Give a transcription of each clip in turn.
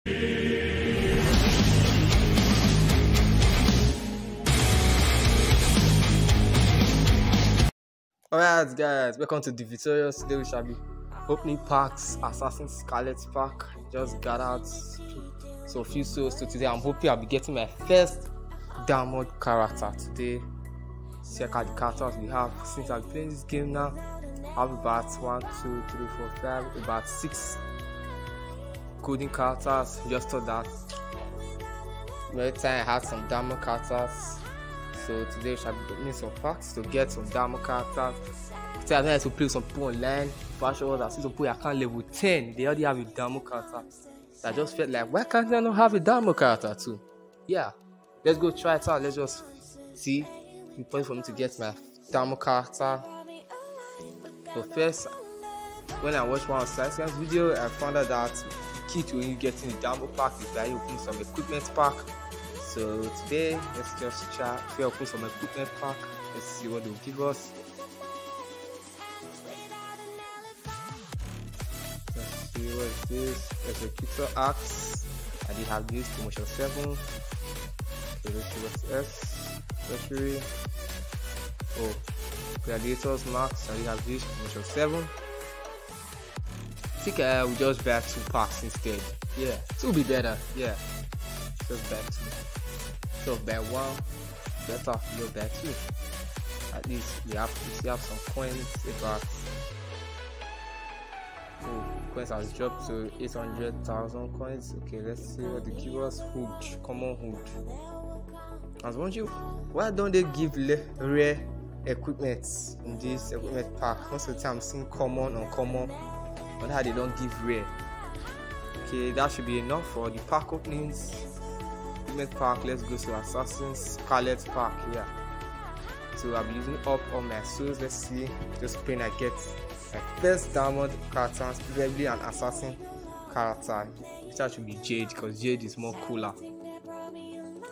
Alright guys, welcome to the Victorious. Today we shall be opening packs, Assassin's Scarlet pack. Just got out so few souls to today. I'm hoping I'll be getting my first Diamond character today. Check out the characters we have. Since I've been playing this game now, I have about 1, 2, 3, 4, 5, about 6 coding characters. Just thought that every time I had some Diamond characters. So today we shall be opening some packs to get some Diamond characters. Today I'm going to play some people online. For sure, I see some people I can't level 10. They already have a Diamond character. So I just felt like, why can't I not have a Diamond character too? Yeah, let's go try it out. Let's just see. It's important for me to get my Diamond character. So first, when I watched one of Science's video, I found out that the key to you getting the Diamond pack is that you open some equipment pack. So today, let's just try to open some equipment pack. Let's see what they'll give us. Let's see what is this. Executor Axe. I did have this promotion 7. Okay, let's see what's S. Treasury. Oh, Gladiators Max. I did have this promotion 7. I think I will just buy 2 packs instead. Yeah, 2 will be better. Yeah, just buy 2. So buy 1, better you buy 2. At least we still have some coins about. Oh, coins has dropped to 800,000 coins. Okay, let's see what they give us. Hood, common hood. I was wondering, why don't they give rare equipment in this equipment pack? Most of the time I'm seeing common, uncommon. I wonder how they don't give rare. Okay, that should be enough for the pack openings. Pack. Let's go to Assassin's Scarlet pack here. So I'll be using up all my souls. Let's see, just praying I get my first Diamond character, preferably an assassin character. That should be Jade, because Jade is more cooler.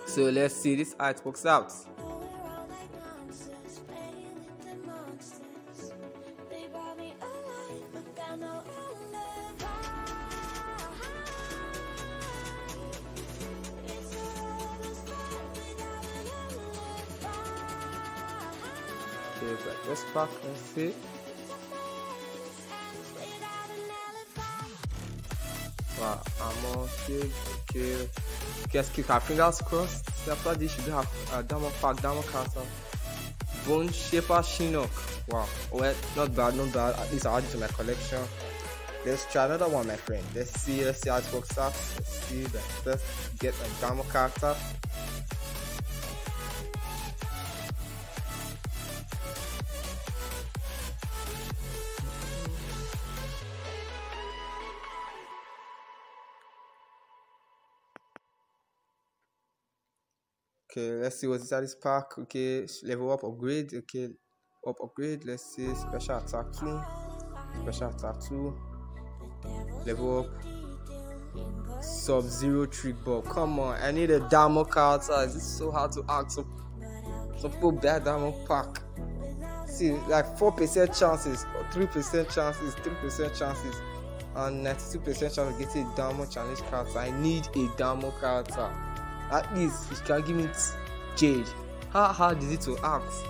So let's see this how it works out. Okay, but let's pack and see. Wow, ammo, shield, okay. Let's keep our fingers crossed. So after this, you should have a Diamond pack, Diamond character. Bone Shaper Shinnok. Wow, well, not bad, not bad. At least I'll add it to my collection. Let's try another one, my friend. Let's see how it works out. Let's see the first get a Diamond character. Okay, let's see what's inside this pack. Okay, level up, upgrade. Okay, upgrade. Let's see, special attack 2, special attack 2, level up, Sub-Zero Trick Bob. Come on, I need a Diamond character. Is this so hard to ask? Some people buy Diamond pack. See, like 4% chances, or 3% chances, 3% chances, and 92% chance of getting a Diamond challenge character. I need a Diamond character. At least you can give me Jade. How hard is it to ask?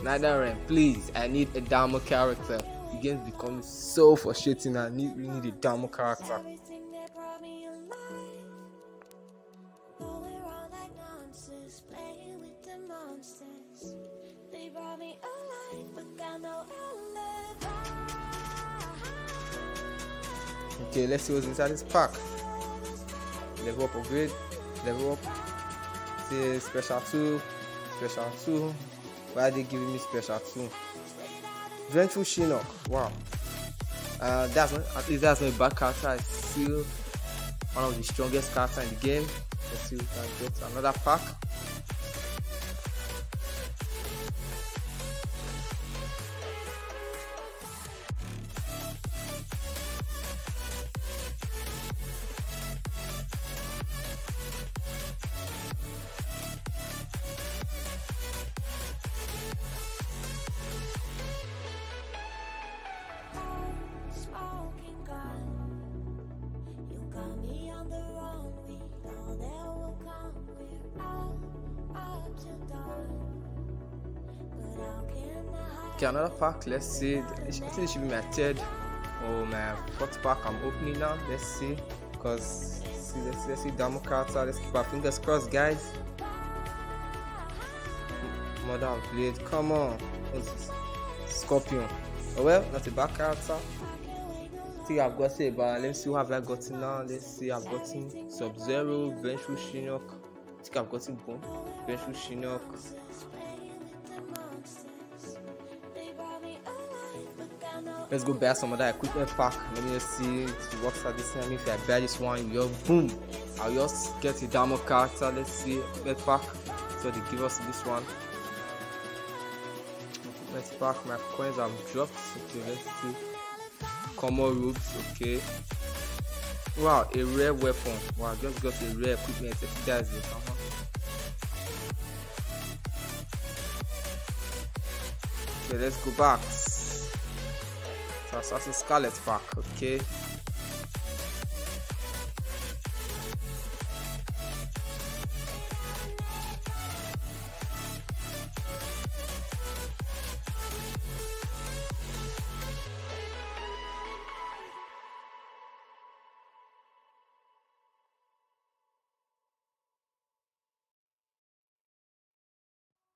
Neither please, I need a Diamond character. The game becomes so frustrating. We need a Diamond character. Okay, let's see what's inside this pack. Level up, upgrade, level up. See, special 2, special 2. Why are they giving me special 2? Vengeful Shinnok. Wow. At least that's not a bad character. It's still one of the strongest characters in the game. Let's see if we can get another pack. got me on the wrong Okay, another pack. Let's see. I think this should be my third or my fourth pack I'm opening now. Let's see. Because let's see Damo Carter. Let's keep our fingers crossed, guys. Mother of Blade. Come on. What's this? Scorpion. Oh well, not a bad character. I think I've got about. Let's see what have I gotten now. Let's see. I've gotten Sub-Zero, Vengeful Shinnok. I think I've gotten Bone, Vengeful Shinnok. Let's go buy some other equipment pack. Let me just see if it works at this time. If I buy this one, you're boom. I'll just get a Damo character. Let's see equipment pack. So they give us this one. Equipment pack. My coins have dropped. Okay, let's see. Common robes. Okay. Wow, a rare weapon. Wow, I just got a rare equipment. If that's it. Okay, let's go back. Assassin Scarlet pack, okay.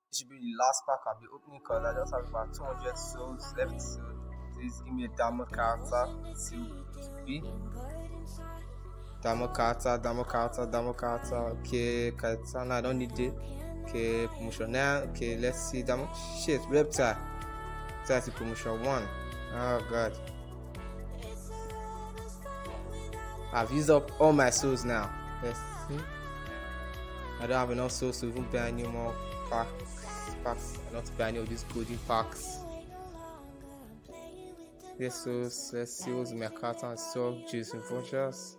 This should be the last pack I'll be opening because I just have about 200 souls left. So please give me a Damo character. CB. Damo character. Okay, Katana, I don't need it. Okay, promotion now. Okay, let's see. Damo. Shit, Reptile. That's the promotion 1. Oh god. I've used up all my souls now. Let's see. I don't have enough souls to even buy any more packs. Not to buy any of these golden packs. Yes, so let's see what's my character and stuff. Jason Vultures.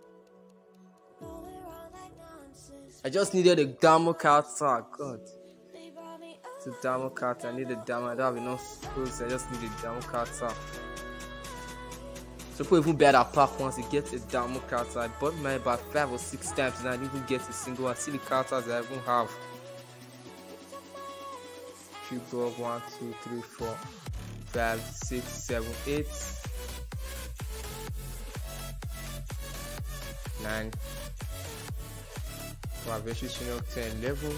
I just needed a Damo character. God. It's a Damo character. I need a Damo. I don't have enough skills. I just need a Damo character. So people even buy that pack once they get a Damo character. I bought mine about 5 or 6 times and I didn't even get a single one. See the characters I even have. 3, 4, 1, 2, 3, 4, 5, 6, 7, 8, 9. Vengeful Shinnok 10 level.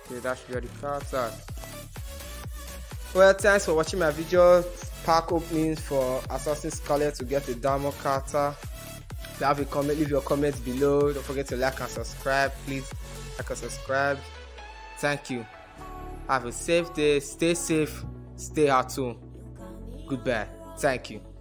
Okay, that should be all the characters. Well, thanks for watching my video. Pack openings for Assassin Scarlet to get a Damo character. If you have a comment, leave your comments below. Don't forget to like and subscribe. Please like and subscribe. Thank you. Have a safe day. Stay safe. Stay at home. Goodbye. Thank you.